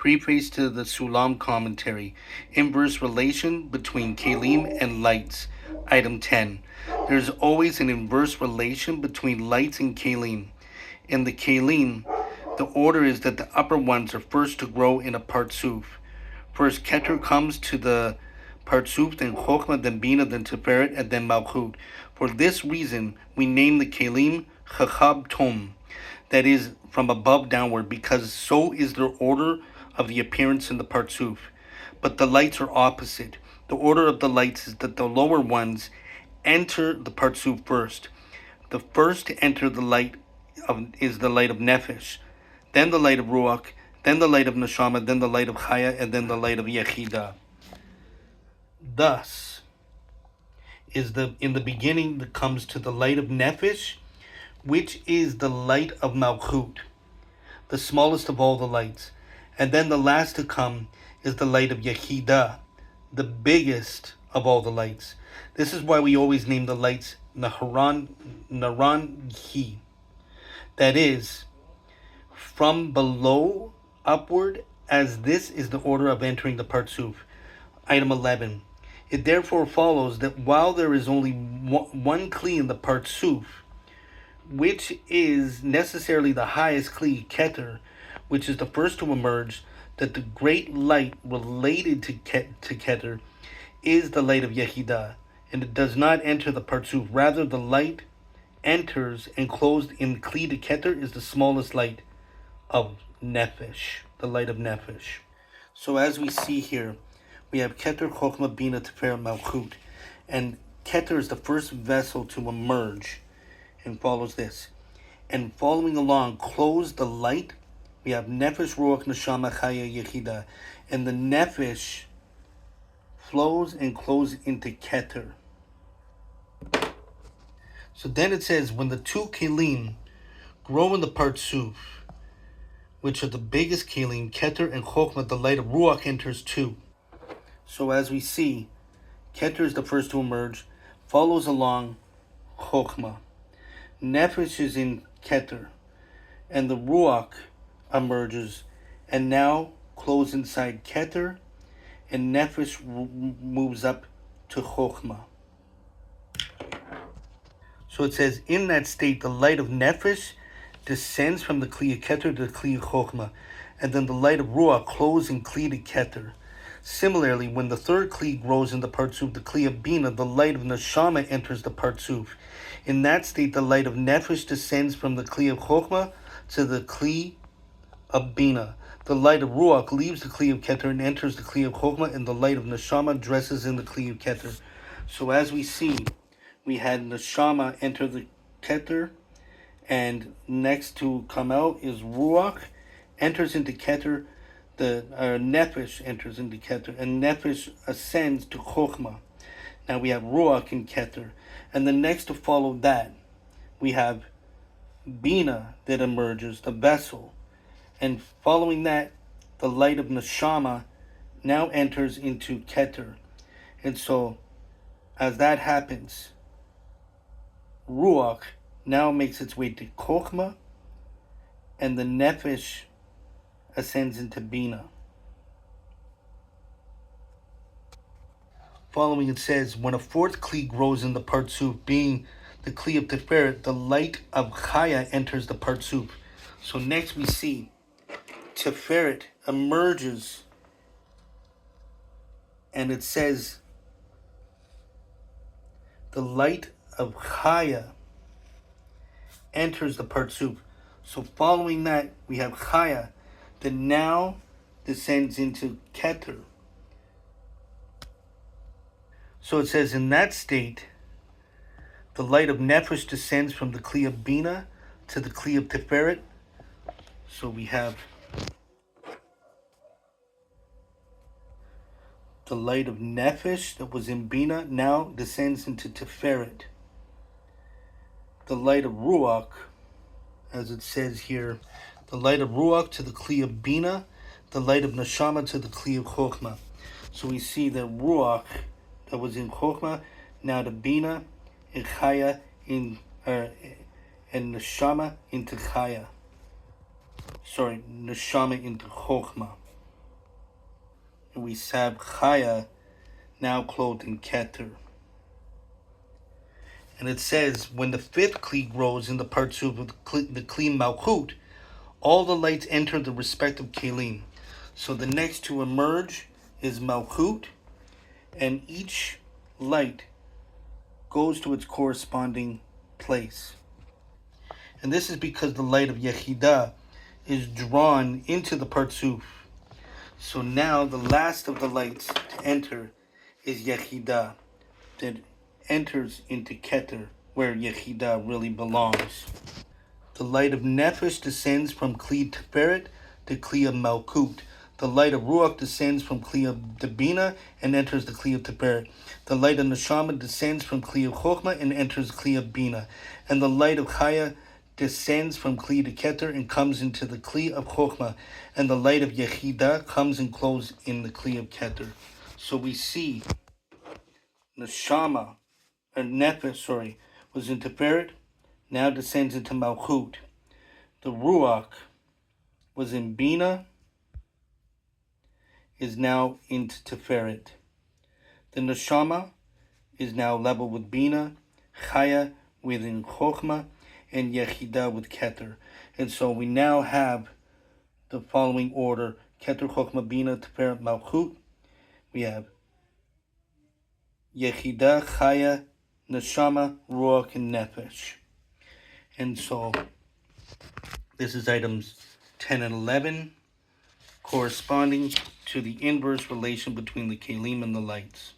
Preface to the Sulam Commentary. Inverse relation between Kelim and lights. Item 10. There is always an inverse relation between lights and Kelim. In the Kelim, the order is that the upper ones are first to grow in a Partzuf. First Keter comes to the Partzuf, then Hochma, then Bina, then Tifferet, and then Malchut. For this reason, we name the Kelim KHB TM, that is, from above downward, because so is their order of the appearance in the Partzuf. But the lights are opposite. The order of the lights is that the lower ones enter the Partzuf first. The first to enter the light is the light of Nefesh, then the light of Ruach, then the light of Neshama, then the light of Haya, and then the light of Yechida. Thus, in the beginning that comes to the light of Nefesh, which is the light of Malchut, the smallest of all the lights. And then the last to come is the light of Yechida, the biggest of all the lights. This is why we always name the lights NRNHY. That is, from below upward, as this is the order of entering the Partzuf. Item 11. It therefore follows that while there is only one Kli in the Partzuf, which is necessarily the highest Kli, Keter, which is the first to emerge, that the great light related to Keter is the light of Yechida, and it does not enter the Partzuf. Rather, the light enters enclosed in Kli de Keter is the smallest light of Nefesh, the light of Nefesh. So as we see here, we have Keter, Hochma, Bina, Tifferet, Malchut, and Keter is the first vessel to emerge, and follows this. And following along, close the light, we have Nefesh, Ruach, Neshama, Haya, Yechida, and the Nefesh flows and closes into Keter. So then it says, when the two Kelim grow in the Partzuf, which are the biggest Kelim, Keter and Hochma, the light of Ruach enters too. So as we see, Keter is the first to emerge, follows along Hochma. Nefesh is in Keter, and the Ruach emerges, and now close inside Keter, and Nefesh moves up to Hochma. So it says, in that state, the light of Nefesh descends from the Kli of Keter to the Kli of Hochma, and then the light of Ruach closes in Kli de Keter. Similarly, when the third Kli grows in the Partzuf, the Kli of Bina, the light of Neshama enters the Partzuf. In that state, the light of Nefesh descends from the Kli of Hochma to the Kli of Bina. The light of Ruach leaves the Kli of Keter and enters the Kli of Hochma, and the light of Neshama dresses in the Kli of Keter. So as we see, we had Neshama enter the Keter, and next to come out is Ruach, enters into Keter, the Nefesh enters into Keter, and Nefesh ascends to Hochma. Now we have Ruach in Keter, and the next to follow that, we have Bina that emerges, the vessel, and following that, the light of Neshama now enters into Keter. And so, as that happens, Ruach now makes its way to Hochma, and the Nefesh ascends into Bina. Following it says, when a fourth Kli grows in the Partzuf, being the Kli of Tifferet, the light of Haya enters the Partzuf. So next we see Tifferet emerges, and it says, the light of Haya enters the Partzuf. So following that, we have Haya that now descends into Keter. So it says, in that state, the light of Nefesh descends from the Kli of Bina to the Kli of Tifferet. So we have the light of Nefesh that was in Bina now descends into Tifferet. The light of Ruach, as it says here, the light of Ruach to the Kli of Bina, the light of Neshama to the Kli of Hochma. So we see that Ruach that was in Hochma, now to Bina, and Haya, and Neshama into Haya. Neshama into Hochma. and we have Haya, now clothed in Keter. And it says, when the fifth Kli grows in the Partzuf of the Kli Malchut, all the lights enter the respective Kelim. So the next to emerge is Malchut, and each light goes to its corresponding place. And this is because the light of Yechida is drawn into the Partzuf. So now the last of the lights to enter is Yechida, that enters into Keter, where Yechida really belongs. The light of Nefesh descends from Kli Tifferet to Kli of Malchut. The light of Ruach descends from Kli of Bina and enters the Kli of Tifferet. The light of Neshama descends from Kli of Hochma and enters Kli of Bina. And the light of Haya descends from Kli to Keter and comes into the Kli of Hochma. And the light of Yechida comes and closes in the Kli of Keter. So we see Neshama, or Nefesh, was in Tifferet, now descends into Malchut. The Ruach was in Bina, is now into Tifferet. The Neshama is now level with Bina, Haya within Hochma, and Yechida with Keter. And so we now have the following order: Keter, Hochma, Bina, Tifferet, Malchut. We have Yechida, Haya, Neshama, Ruach, and Nefesh. And so this is items 10 and 11, corresponding to the inverse relation between the Kelim and the lights.